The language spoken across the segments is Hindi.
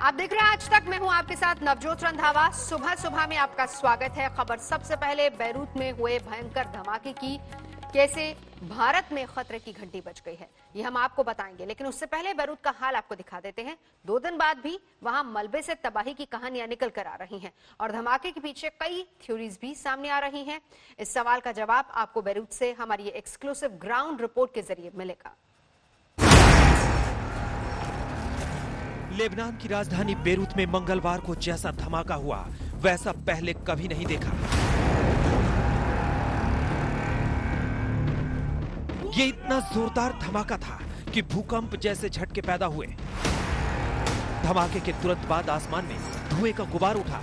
आप देख रहे हैं आज तक। मैं हूं आपके साथ नवजोत रंधावा। सुबह सुबह में आपका स्वागत है। खबर सबसे पहले बेरूत में हुए भयंकर धमाके की, कैसे भारत में खतरे की घंटी बज गई है, ये हम आपको बताएंगे। लेकिन उससे पहले बेरूत का हाल आपको दिखा देते हैं। 2 दिन बाद भी वहां मलबे से तबाही की कहानियां निकल कर आ रही हैं और धमाके के पीछे कई थ्योरीज भी सामने आ रही हैं। इस सवाल का जवाब आपको बेरूत से हमारी ये एक्सक्लूसिव ग्राउंड रिपोर्ट के जरिए मिलेगा। लेबनान की राजधानी बेरूत में मंगलवार को जैसा धमाका हुआ वैसा पहले कभी नहीं देखा। ये इतना जोरदार धमाका था कि भूकंप जैसे झटके पैदा हुए। धमाके के तुरंत बाद आसमान में धुएं का गुबार उठा।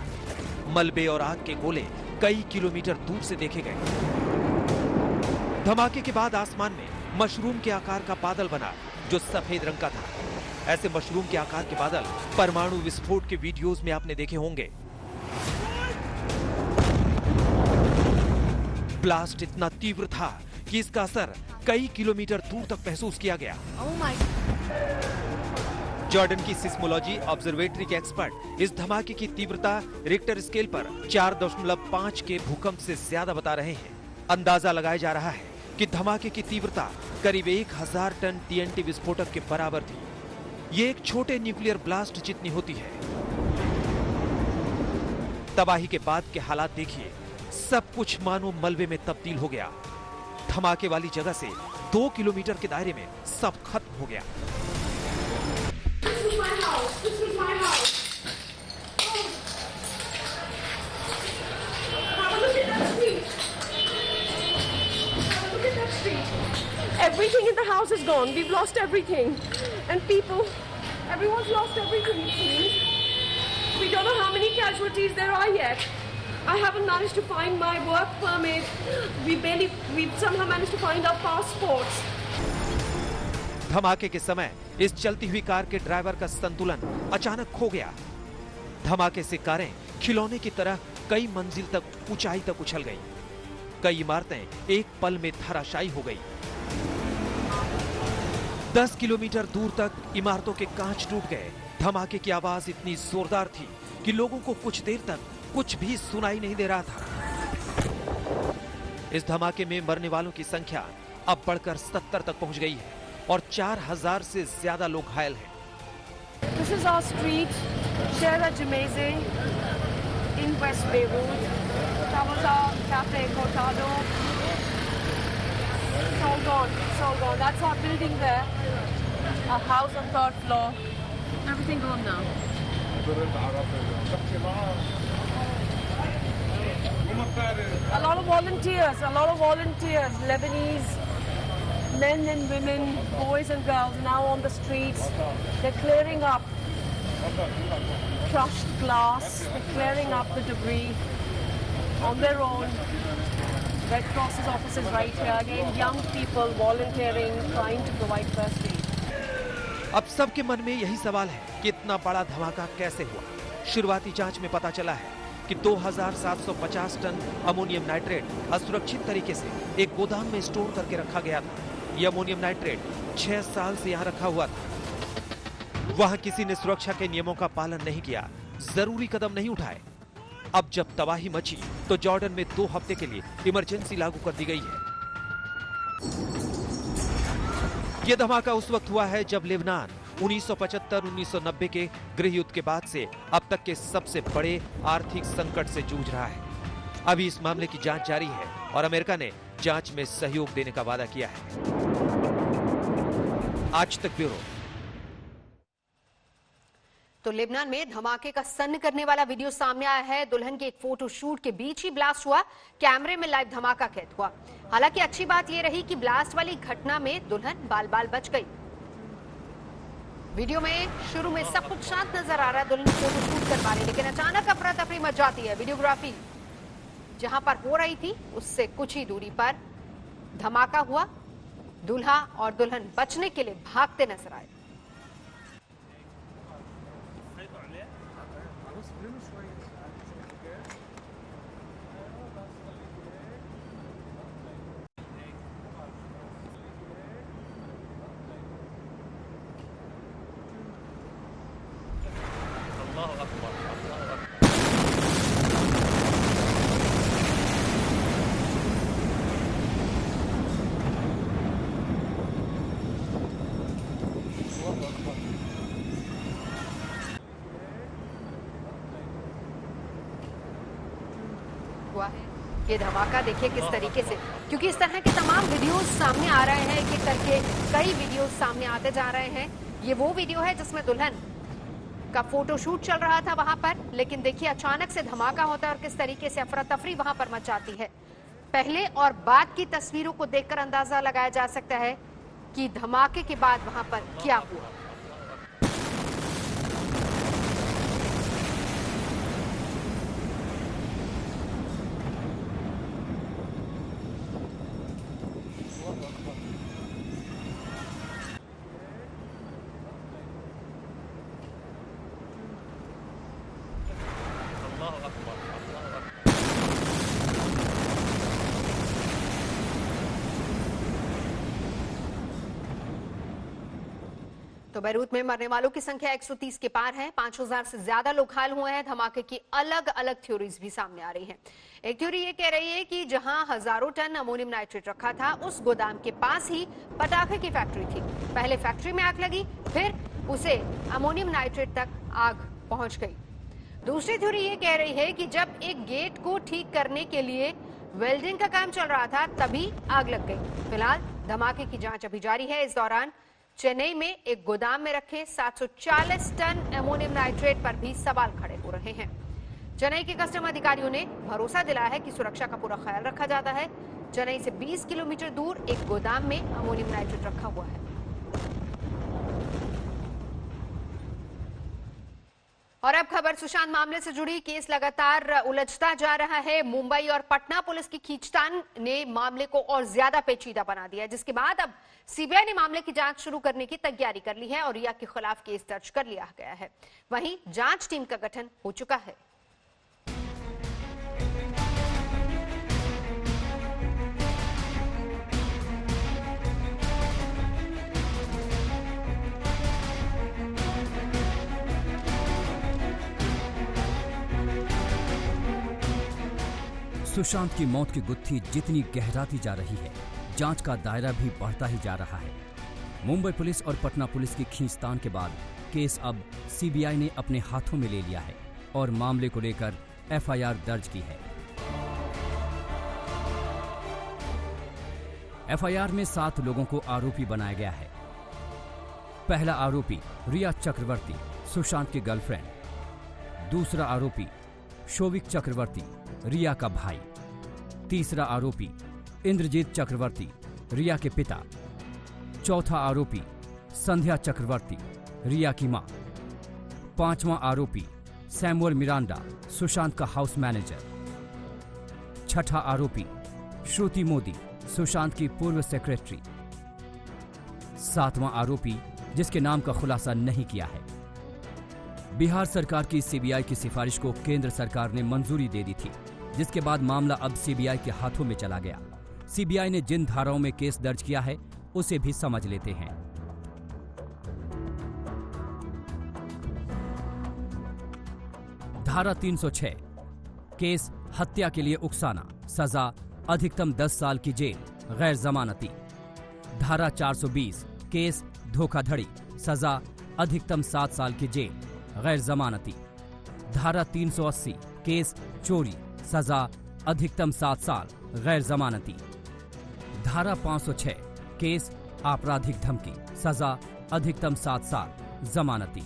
मलबे और आग के गोले कई किलोमीटर दूर से देखे गए। धमाके के बाद आसमान में मशरूम के आकार का बादल बना जो सफेद रंग का था। ऐसे मशरूम के आकार के बादल परमाणु विस्फोट के वीडियोस में आपने देखे होंगे। ब्लास्ट इतना तीव्र था कि इसका असर कई किलोमीटर दूर तक महसूस किया गया। जॉर्डन की सिस्मोलॉजी ऑब्जर्वेटरी के एक्सपर्ट इस धमाके की तीव्रता रिक्टर स्केल पर 4.5 के भूकंप से ज्यादा बता रहे हैं। अंदाजा लगाया जा रहा है कि धमाके की तीव्रता करीब 1000 टन TNT विस्फोटक के बराबर थी। ये एक छोटे न्यूक्लियर ब्लास्ट जितनी होती है। तबाही के बाद के हालात देखिए, सब कुछ मानो मलबे में तब्दील हो गया। धमाके वाली जगह से 2 किलोमीटर के दायरे में सब खत्म हो गया। Everything in the house is gone. We've lost everything. And people, everyone's lost everything, it seems. We don't know how many casualties there are yet. I haven't managed to find my work permit. We've somehow managed to find our passports. धमाके के समय इस चलती हुई कार के ड्राइवर का संतुलन अचानक खो गया। धमाके से कारें खिलौने की तरह कई मंजिल तक ऊंचाई तक उछल गईं। कई इमारतें एक पल में धराशायी हो गई। 10 किलोमीटर दूर तक इमारतों के कांच टूट गए। धमाके की आवाज इतनी जोरदार थी कि लोगों को कुछ देर तक कुछ भी सुनाई नहीं दे रहा था। इस धमाके में मरने वालों की संख्या अब बढ़कर 70 तक पहुंच गई है और 4000 से ज्यादा लोग घायल हैं। This is our street, Shera Jemeze, in West Beirut. That was our Cafe Cortado. It's all gone. It's all gone. That's our building there. Our house on 3rd floor. Everything gone now. A lot of volunteers, Lebanese men and women, boys and girls now on the streets. They're clearing up crushed glass. They're clearing up the debris on their own. Red Cross's office is right here. Again, young people volunteering, trying to provide first aid. अब सबके मन में यही सवाल है कि इतना बड़ा धमाका कैसे हुआ। शुरुआती जांच में पता चला है कि 2750 टन अमोनियम नाइट्रेट असुरक्षित तरीके से एक गोदाम में स्टोर करके रखा गया था। यह अमोनियम नाइट्रेट 6 साल से यहाँ रखा हुआ था। वहां किसी ने सुरक्षा के नियमों का पालन नहीं किया, जरूरी कदम नहीं उठाए। अब जब तबाही मची तो जॉर्डन में 2 हफ्ते के लिए इमरजेंसी लागू कर दी गई है। यह धमाका उस वक्त हुआ है जब लेबनान 1975-1990 के गृह युद्ध के बाद से अब तक के सबसे बड़े आर्थिक संकट से जूझ रहा है। अभी इस मामले की जांच जारी है और अमेरिका ने जांच में सहयोग देने का वादा किया है। आज तक ब्यूरो। तो लेबनान में धमाके का सन्न करने वाला वीडियो सामने आया है। दुल्हन के एक फोटो शूट के बीच ही ब्लास्ट हुआ। कैमरे में लाइव धमाका कैद हुआ। हालांकि अच्छी बात यह रही कि ब्लास्ट वाली घटना में दुल्हन बाल बाल बच गई। वीडियो में शुरू में सब कुछ शांत नजर आ रहा है, दुल्हन फोटो शूट कर पा रही, लेकिन अचानक अफरा तफरी मच जाती है। वीडियोग्राफी जहां पर हो रही थी उससे कुछ ही दूरी पर धमाका हुआ। दूल्हा और दुल्हन बचने के लिए भागते नजर आए। हुआ है ये धमाका देखिए किस तरीके से, क्योंकि इस तरह के तमाम वीडियोस सामने आ रहे हैं, एक एक करके कई वीडियोस सामने आते जा रहे हैं। ये वो वीडियो है जिसमें दुल्हन का फोटोशूट चल रहा था वहां पर, लेकिन देखिए अचानक से धमाका होता है और किस तरीके से अफरा तफरी वहां पर मच जाती है। पहले और बाद की तस्वीरों को देखकर अंदाजा लगाया जा सकता है कि धमाके के बाद वहां पर क्या हुआ। तो बैरूत में मरने वालों की संख्या 130 के पार है। 5000 से ज्यादा लोग घायल हुए हैं। धमाके की अलग अलग थ्योरीज भी सामने आ रही हैं। एक थ्योरी ये कह रही है कि जहां हजारों टन अमोनियम नाइट्रेट रखा था, उस गोदाम के पास ही पटाखे की फैक्ट्री थी। पहले फैक्ट्री में आग लगी, फिर उसे अमोनियम नाइट्रेट तक आग पहुंच गई। दूसरी थ्योरी ये कह रही है कि जब एक गेट को ठीक करने के लिए वेल्डिंग का काम चल रहा था, तभी आग लग गई। फिलहाल धमाके की जांच अभी जारी है। इस दौरान चेन्नई में एक गोदाम में रखे 740 टन अमोनियम नाइट्रेट पर भी सवाल खड़े हो रहे हैं। चेन्नई के कस्टम अधिकारियों ने भरोसा दिलाया है कि सुरक्षा का पूरा ख्याल रखा जाता है। चेन्नई से 20 किलोमीटर दूर एक गोदाम में अमोनियम नाइट्रेट रखा हुआ है। और अब खबर सुशांत मामले से जुड़ी। केस लगातार उलझता जा रहा है। मुंबई और पटना पुलिस की खींचतान ने मामले को और ज्यादा पेचीदा बना दिया, जिसके बाद अब सीबीआई ने मामले की जांच शुरू करने की तैयारी कर ली है और रिया के खिलाफ केस दर्ज कर लिया गया है। वहीं जांच टीम का गठन हो चुका है। सुशांत की मौत की गुत्थी जितनी गहराती जा रही है, जांच का दायरा भी बढ़ता ही जा रहा है। मुंबई पुलिस और पटना पुलिस की खींचतान के बाद केस अब सीबीआई ने अपने हाथों में ले लिया है और मामले को लेकर एफआईआर दर्ज की है। एफआईआर में 7 लोगों को आरोपी बनाया गया है। पहला आरोपी रिया चक्रवर्ती, सुशांत की गर्लफ्रेंड। दूसरा आरोपी शोविक चक्रवर्ती, रिया का भाई। तीसरा आरोपी इंद्रजीत चक्रवर्ती, रिया के पिता। चौथा आरोपी संध्या चक्रवर्ती, रिया की मां। पांचवां आरोपी सैमुअल मिरांडा, सुशांत का हाउस मैनेजर। छठा आरोपी श्रुति मोदी, सुशांत की पूर्व सेक्रेटरी। सातवां आरोपी जिसके नाम का खुलासा नहीं किया है। बिहार सरकार की सीबीआई की सिफारिश को केंद्र सरकार ने मंजूरी दे दी थी, जिसके बाद मामला अब सीबीआई के हाथों में चला गया। सीबीआई ने जिन धाराओं में केस दर्ज किया है उसे भी समझ लेते हैं। धारा 306 केस हत्या के लिए उकसाना, सजा अधिकतम 10 साल की जेल, गैर जमानती। धारा 420 केस धोखाधड़ी, सजा अधिकतम 7 साल की जेल, गैर जमानती। धारा 380 केस चोरी, सजा अधिकतम 7 साल, गैर जमानती। धारा 506 केस आपराधिक धमकी, सजा अधिकतम 7 साल, जमानती।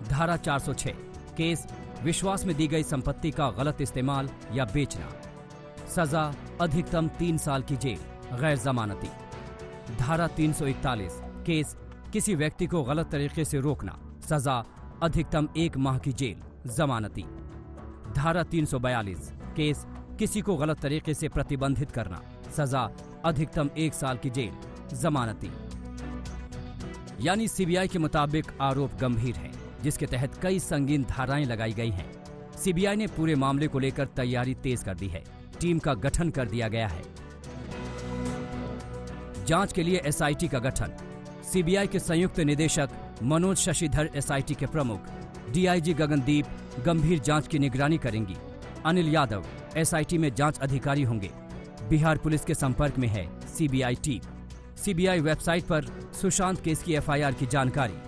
धारा 406 केस विश्वास में दी गई संपत्ति का गलत इस्तेमाल या बेचना, सजा अधिकतम 3 साल की जेल, गैर जमानती। धारा 341 केस किसी व्यक्ति को गलत तरीके से रोकना, सजा अधिकतम 1 माह की जेल, जमानती। धारा 342 केस किसी को गलत तरीके से प्रतिबंधित करना, सजा अधिकतम 1 साल की जेल, जमानती। यानी सीबीआई के मुताबिक आरोप गंभीर है, जिसके तहत कई संगीन धाराएं लगाई गई हैं। सीबीआई ने पूरे मामले को लेकर तैयारी तेज कर दी है। टीम का गठन कर दिया गया है। जांच के लिए एसआईटी का गठन। सीबीआई के संयुक्त निदेशक मनोज शशिधर एसआईटी के प्रमुख, डीआईजी गगनदीप गंभीर जांच की निगरानी करेंगी। अनिल यादव एसआईटी में जांच अधिकारी होंगे। बिहार पुलिस के संपर्क में है सीबीआई टीम। सीबीआई वेबसाइट पर सुशांत केस की एफआईआर की जानकारी।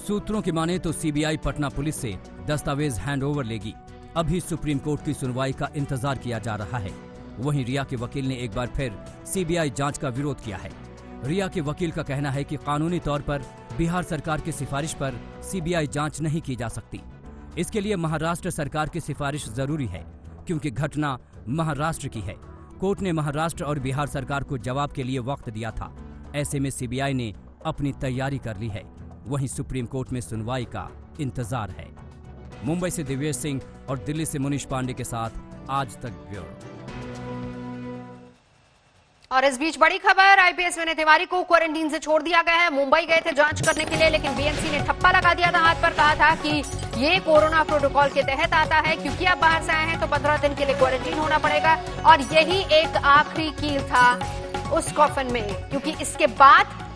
सूत्रों की माने तो सीबीआई पटना पुलिस से दस्तावेज हैंडओवर लेगी। अभी सुप्रीम कोर्ट की सुनवाई का इंतजार किया जा रहा है। वहीं रिया के वकील ने एक बार फिर सीबीआई जांच का विरोध किया है। रिया के वकील का कहना है कि कानूनी तौर पर बिहार सरकार की सिफारिश पर सीबीआई जांच नहीं की जा सकती। इसके लिए महाराष्ट्र सरकार की सिफारिश जरूरी है, क्योंकि घटना महाराष्ट्र की है। कोर्ट ने महाराष्ट्र और बिहार सरकार को जवाब के लिए वक्त दिया था। ऐसे में सीबीआई ने अपनी तैयारी कर ली है। वहीं सुप्रीम कोर्ट में सुनवाई का इंतजार है। मुंबई से दिव्येश सिंह और दिल्ली से मुनीश पांडे के साथ आज तक ब्यूरो। और इस बीच बड़ी खबर, आईपीएस विनय तिवारी को क्वारंटीन से छोड़ दिया गया है। मुंबई गए थे जांच करने के लिए, लेकिन बीएमसी ने ठप्पा लगा दिया था हाथ पर। कहा था कि ये कोरोना प्रोटोकॉल के तहत आता है, क्योंकि आप बाहर से आए हैं तो 15 दिन के लिए क्वारंटीन होना पड़ेगा। और यही एक आखिरी कील था उस कॉफन में, क्योंकि इसके बाद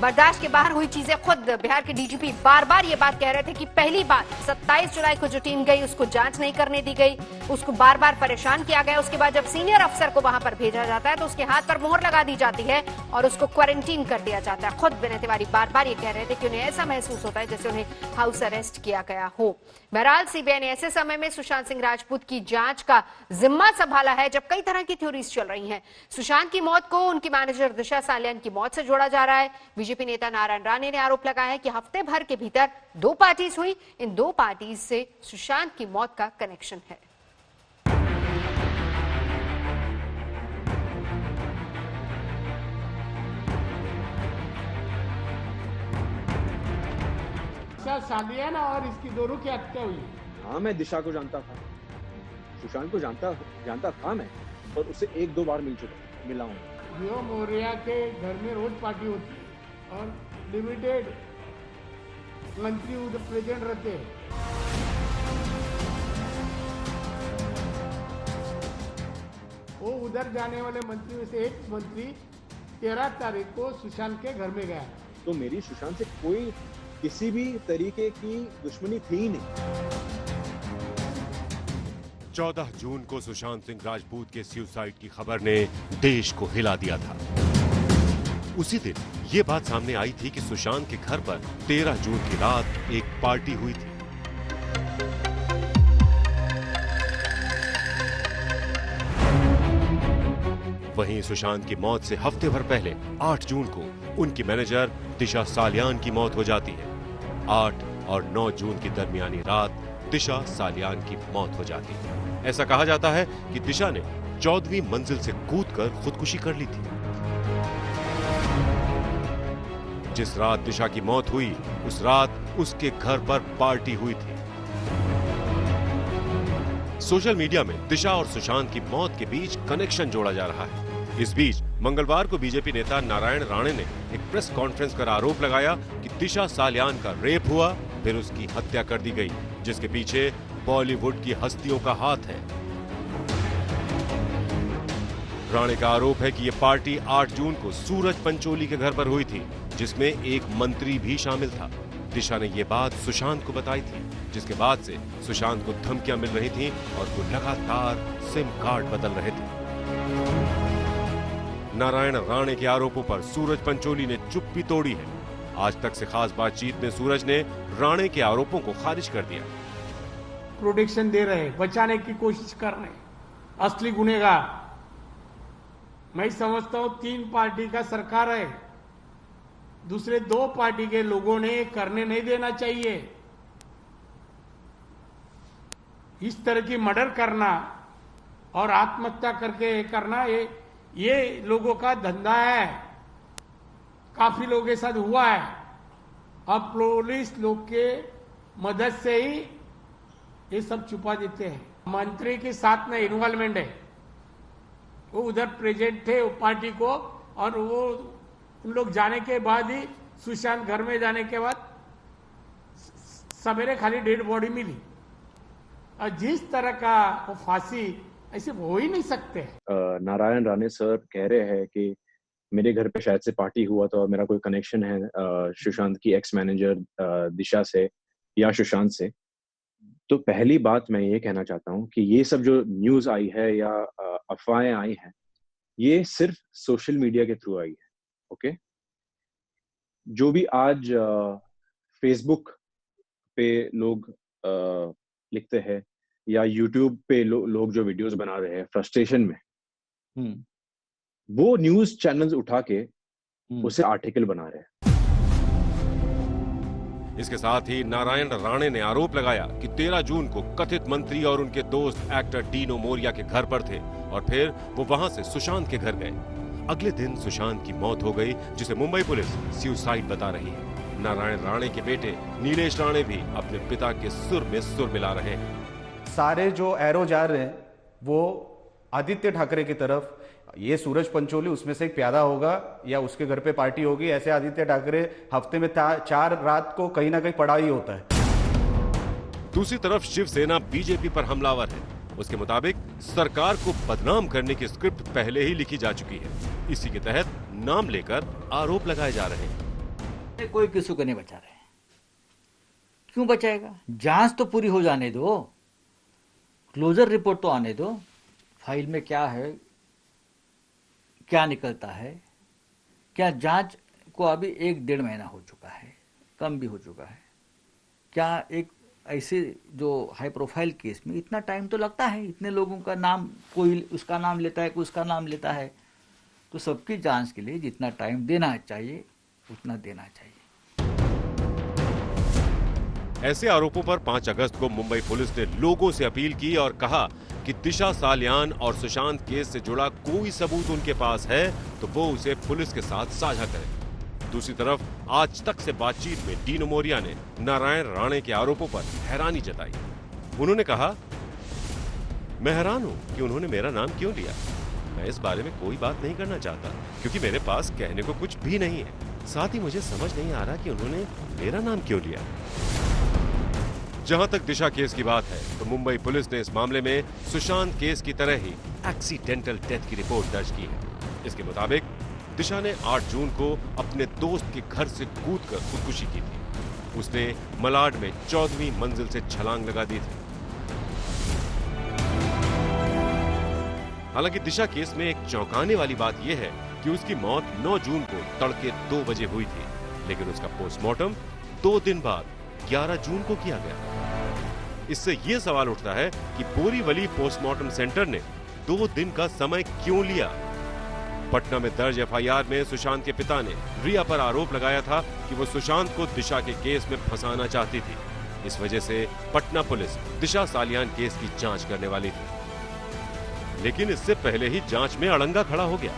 बर्दाश्त के बाहर हुई चीजें। खुद बिहार के डीजीपी बार बार ये बात कह रहे थे कि पहली बात 27 जुलाई को जो टीम गई उसको जांच नहीं करने दी गई, उसको बार बार परेशान किया गया। उसके बाद जब सीनियर अफसर को वहां पर भेजा जाता है तो उसके हाथ पर मोहर लगा दी जाती है और उसको क्वारंटीन कर दिया जाता है। खुद विनय तिवारी बार बार ये कह रहे थे कि उन्हें ऐसा महसूस होता है जैसे उन्हें हाउस अरेस्ट किया गया हो। बहरहाल सीबीआई ने ऐसे समय में सुशांत सिंह राजपूत की जांच का जिम्मा संभाला है जब कई तरह की थ्योरीज चल रही हैं। सुशांत की मौत को उनकी मैनेजर दिशा सालियान की मौत से जोड़ा जा रहा है। बीजेपी नेता नारायण राणे ने आरोप लगाया है कि हफ्ते भर के भीतर 2 पार्टीज हुई। इन 2 पार्टीज से सुशांत की मौत का कनेक्शन है। सालियान और इसकी दोनों की हत्या हुई। हाँ, मैं दिशा को जानता था, सुशांत को जानता था मैं, और उससे 1-2 बार मिला हूँ। यो मौर्या के घर में रोज पार्टी होती है और लिमिटेड मंत्री उधर प्रेजेंट रहते हैं। वो उधर जाने वाले मंत्री में से एक मंत्री 13 तारीख को सुशांत के घर में गया। तो मेरी सुशांत से कोई किसी भी तरीके की दुश्मनी थी ही नहीं। 14 जून को सुशांत सिंह राजपूत के सुसाइड की खबर ने देश को हिला दिया था। उसी दिन ये बात सामने आई थी कि सुशांत के घर पर 13 जून की रात एक पार्टी हुई थी। वहीं सुशांत की मौत से हफ्ते भर पहले 8 जून को उनकी मैनेजर दिशा सालियान की मौत हो जाती है। 8 और 9 जून की दरमियानी रात दिशा सालियान की मौत हो जाती है। ऐसा कहा जाता है कि दिशा ने 14वीं मंजिल से कूदकर खुदकुशी कर ली थी। जिस रात दिशा की मौत हुई उस रात उसके घर पर पार्टी हुई थी। सोशल मीडिया में दिशा और सुशांत की मौत के बीच कनेक्शन जोड़ा जा रहा है। इस बीच मंगलवार को बीजेपी नेता नारायण राणे ने एक प्रेस कॉन्फ्रेंस कर आरोप लगाया कि दिशा सालियान का रेप हुआ, फिर उसकी हत्या कर दी गई, जिसके पीछे बॉलीवुड की हस्तियों का हाथ है। राणे का आरोप है कि यह पार्टी 8 जून को सूरज पंचोली के घर पर हुई थी, जिसमें एक मंत्री भी शामिल था। दिशा ने यह बात सुशांत को बताई थी, जिसके बाद से सुशांत को धमकियां मिल रही थीं और वो लगातार सिम कार्ड बदल रहे थे। नारायण राणे के आरोपों पर सूरज पंचोली ने चुप्पी तोड़ी है। आज तक से खास बातचीत में सूरज ने राणे के आरोपों को खारिज कर दिया। प्रोटेक्शन दे रहे, बचाने की कोशिश कर रहे, असली गुनेगार। मैं समझता हूं 3 पार्टी का सरकार है, दूसरे 2 पार्टी के लोगों ने करने नहीं देना चाहिए। इस तरह की मर्डर करना और आत्महत्या करके करना ये लोगों का धंधा है। काफी लोगों के साथ हुआ है। अब पुलिस लोग के मदद से ही ये सब छुपा देते हैं। मंत्री के साथ में इन्वॉल्वमेंट है, वो उधर प्रेजेंट थे वो पार्टी को, और वो उन लोग जाने के बाद ही सुशांत घर में जाने के बाद सवेरे खाली डेड बॉडी मिली। और जिस तरह का वो फांसी ऐसे हो ही नहीं सकते। नारायण राणे सर कह रहे हैं कि मेरे घर पे शायद से पार्टी हुआ तो मेरा कोई कनेक्शन है सुशांत की एक्स मैनेजर दिशा से या सुशांत से, तो पहली बात मैं ये कहना चाहता हूँ कि ये सब जो न्यूज आई है या अफवाहें आई हैं, ये सिर्फ सोशल मीडिया के थ्रू आई है। ओके, जो भी आज फेसबुक पे लोग लिखते हैं या यूट्यूब पे लोग जो वीडियोस बना रहे हैं फ्रस्ट्रेशन में, वो न्यूज चैनल्स उठा के उसे आर्टिकल बना रहे हैं। इसके साथ ही नारायण राणे ने आरोप लगाया कि 13 जून को कथित मंत्री और उनके दोस्त एक्टर डीनो मोरिया के घर पर थे और फिर वो वहां से सुशांत के घर गए। अगले दिन सुशांत की मौत हो गई, जिसे मुंबई पुलिस सुसाइड बता रही है। नारायण राणे के बेटे नीलेश राणे भी अपने पिता के सुर में सुर मिला रहे हैं। सारे जो एरो जा रहे हैं वो आदित्य ठाकरे की तरफ, ये सूरज पंचोली उसमें से एक प्यादा होगा या उसके घर पे पार्टी होगी, ऐसे आदित्य ठाकरे हफ्ते में 4 रात को कहीं ना कहीं पड़ा ही होता है। दूसरी तरफ शिवसेना बीजेपी पर हमलावर है। उसके मुताबिक सरकार को बदनाम करने की स्क्रिप्ट पहले ही लिखी जा चुकी है। इसी के तहत नाम लेकर आरोप लगाए जा रहे हैं। कोई किसी को नहीं बचा रहे, क्यों बचाएगा? जांच तो पूरी हो जाने दो, क्लोजर रिपोर्ट तो आने दो, फाइल में क्या है, क्या निकलता है, क्या जांच को अभी 1-1.5 महीना हो चुका है, कम भी हो चुका है, क्या एक ऐसे जो हाई प्रोफाइल केस में इतना टाइम तो लगता है? इतने लोगों का नाम, कोई उसका नाम लेता है, कोई उसका नाम लेता है, तो सबकी जांच के लिए जितना टाइम देना चाहिए उतना देना चाहिए। ऐसे आरोपों पर 5 अगस्त को मुंबई पुलिस ने लोगों से अपील की और कहा कि दिशा सालियान और सुशांत केस से जुड़ा कोई सबूत उनके पास है तो वो उसे पुलिस के साथ साझा करें। दूसरी तरफ आज तक से बातचीत में डीनो मोरिया ने नारायण राणे के आरोपों पर हैरानी जताई। उन्होंने कहा, मैं हैरान हूं कि उन्होंने मेरा नाम क्यों लिया। मैं इस बारे में कोई बात नहीं करना चाहता क्योंकि मेरे पास कहने को कुछ भी नहीं है। साथ ही मुझे समझ नहीं आ रहा कि उन्होंने मेरा नाम क्यों लिया। जहां तक दिशा केस की बात है तो मुंबई पुलिस ने इस मामले में सुशांत केस की तरह ही एक्सीडेंटल डेथ की रिपोर्ट दर्ज की है। इसके मुताबिक दिशा ने 8 जून को अपने दोस्त के घर से कूदकर खुदकुशी की थी। उसने मलाड में 14वीं मंजिल से छलांग लगा दी थी। हालांकि दिशा केस में एक चौंकाने वाली बात यह है कि उसकी मौत 9 जून को तड़के 2 बजे हुई थी, लेकिन उसका पोस्टमार्टम 2 दिन बाद 11 जून को किया गया। इससे यह सवाल उठता है कि बोरीवली पोस्टमार्टम सेंटर ने 2 दिन का समय क्यों लिया। पटना में दर्ज एफआईआर में सुशांत के पिता ने रिया पर आरोप लगाया था कि वो सुशांत को दिशा के केस में फंसाना चाहती थी। इस वजह से पटना पुलिस दिशा सालियान केस की जांच करने वाली थी, लेकिन इससे पहले ही जांच में अड़ंगा खड़ा हो गया।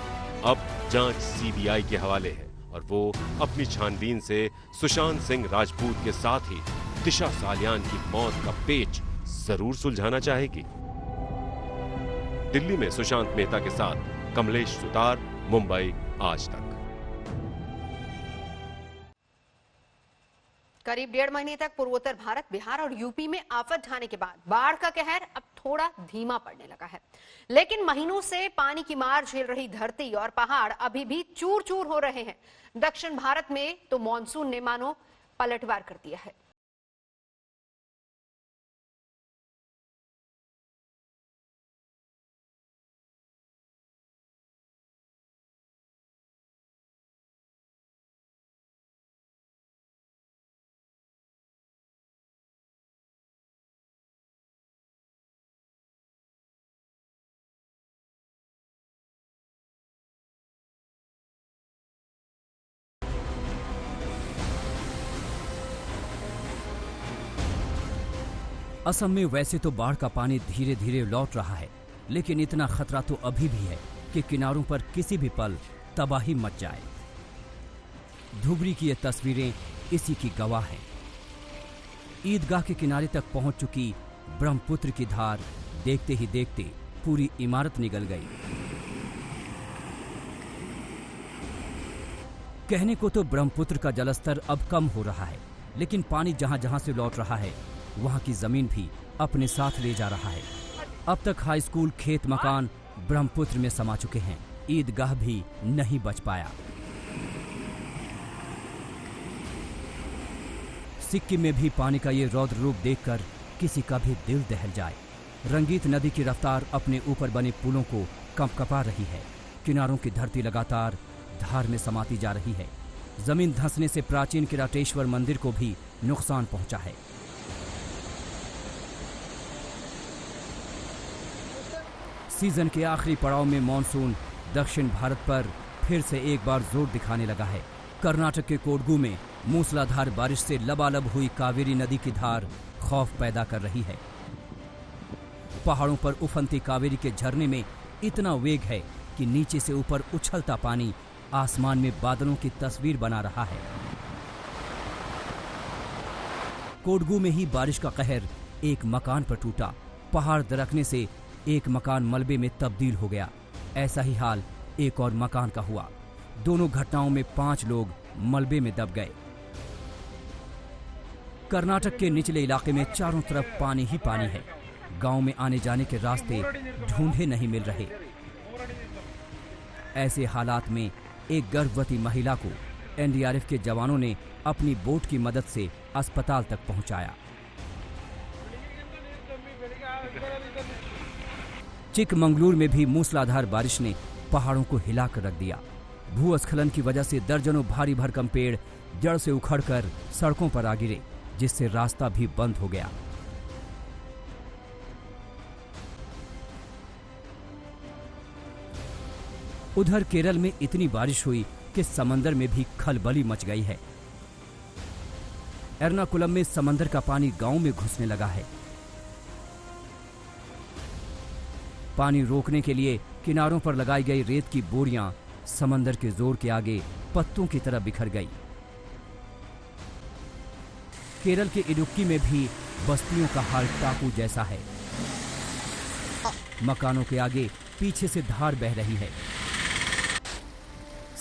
अब जांच सीबीआई के हवाले है और वो अपनी छानबीन से सुशांत सिंह राजपूत के साथ ही दिशा सालियान की मौत का पेच जरूर सुलझाना चाहेगी। दिल्ली में सुशांत मेहता के साथ कमलेश सुतार, मुंबई आज तक। करीब 1.5 महीने तक पूर्वोत्तर भारत, बिहार और यूपी में आफत ढाने के बाद बाढ़ का कहर अब थोड़ा धीमा पड़ने लगा है, लेकिन महीनों से पानी की मार झेल रही धरती और पहाड़ अभी भी चूर चूर हो रहे हैं। दक्षिण भारत में तो मॉनसून ने मानो पलटवार कर दिया है। असम में वैसे तो बाढ़ का पानी धीरे धीरे लौट रहा है, लेकिन इतना खतरा तो अभी भी है कि किनारों पर किसी भी पल तबाही मच जाए। धुबरी की ये तस्वीरें इसी की गवाह हैं। ईदगाह के किनारे तक पहुंच चुकी ब्रह्मपुत्र की धार देखते ही देखते पूरी इमारत निगल गई। कहने को तो ब्रह्मपुत्र का जलस्तर अब कम हो रहा है, लेकिन पानी जहां जहां से लौट रहा है वहां की जमीन भी अपने साथ ले जा रहा है। अब तक हाई स्कूल, खेत, मकान ब्रह्मपुत्र में समा चुके हैं। ईदगाह भी नहीं बच पाया। सिक्किम में भी पानी का ये रौद्र रूप देखकर किसी का भी दिल दहल जाए। रंगीत नदी की रफ्तार अपने ऊपर बने पुलों को कंपकपा रही है। किनारों की धरती लगातार धार में समाती जा रही है। जमीन धंसने से प्राचीन किराटेश्वर मंदिर को भी नुकसान पहुंचा है। सीजन के आखिरी पड़ाव में मॉनसून दक्षिण भारत पर फिर से एक बार जोर दिखाने लगा है। कर्नाटक के कोडगू में मूसलाधार बारिश से लबालब हुई कावेरी नदी की धार खौफ पैदा कर रही है। पहाड़ों पर उफनती कावेरी के झरने में इतना वेग है कि नीचे से ऊपर उछलता पानी आसमान में बादलों की तस्वीर बना रहा है। कोडगू में ही बारिश का कहर एक मकान पर टूटा। पहाड़ दरकने से एक मकान मलबे में तब्दील हो गया। ऐसा ही हाल एक और मकान का हुआ। दोनों घटनाओं में 5 लोग मलबे में दब गए। कर्नाटक के निचले इलाके में चारों तरफ पानी ही पानी है। गांव में आने जाने के रास्ते ढूंढे नहीं मिल रहे। ऐसे हालात में एक गर्भवती महिला को एनडीआरएफ के जवानों ने अपनी बोट की मदद से अस्पताल तक पहुंचाया। चिकमंगलुरु में भी मूसलाधार बारिश ने पहाड़ों को हिलाकर रख दिया। भूस्खलन की वजह से दर्जनों भारी भरकम पेड़ जड़ से उखड़कर सड़कों पर आ गिरे, जिससे रास्ता भी बंद हो गया। उधर केरल में इतनी बारिश हुई कि समंदर में भी खलबली मच गई है। एर्नाकुलम में समंदर का पानी गांव में घुसने लगा है। पानी रोकने के लिए किनारों पर लगाई गई रेत की बोरियां समंदर के जोर के आगे पत्तों की तरह बिखर गई। केरल के इडुक्की में भी बस्तियों का हाल टापू जैसा है। मकानों के आगे पीछे से धार बह रही है।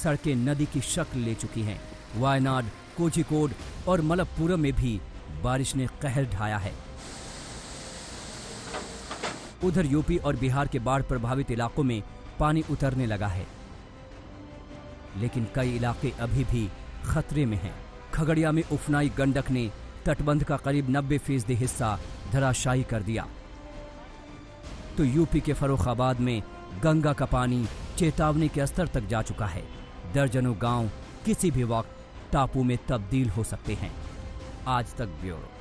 सड़कें नदी की शक्ल ले चुकी हैं। वायनाड, कोझिकोड और मलप्पुरम में भी बारिश ने कहर ढाया है। उधर यूपी और बिहार के बाढ़ प्रभावित इलाकों में पानी उतरने लगा है, लेकिन कई इलाके अभी भी खतरे में हैं। खगड़िया में उफनाई गंडक ने तटबंध का करीब 90% हिस्सा धराशायी कर दिया, तो यूपी के फर्रुखाबाद में गंगा का पानी चेतावनी के स्तर तक जा चुका है। दर्जनों गांव किसी भी वक्त टापू में तब्दील हो सकते हैं। आज तक ब्यूरो।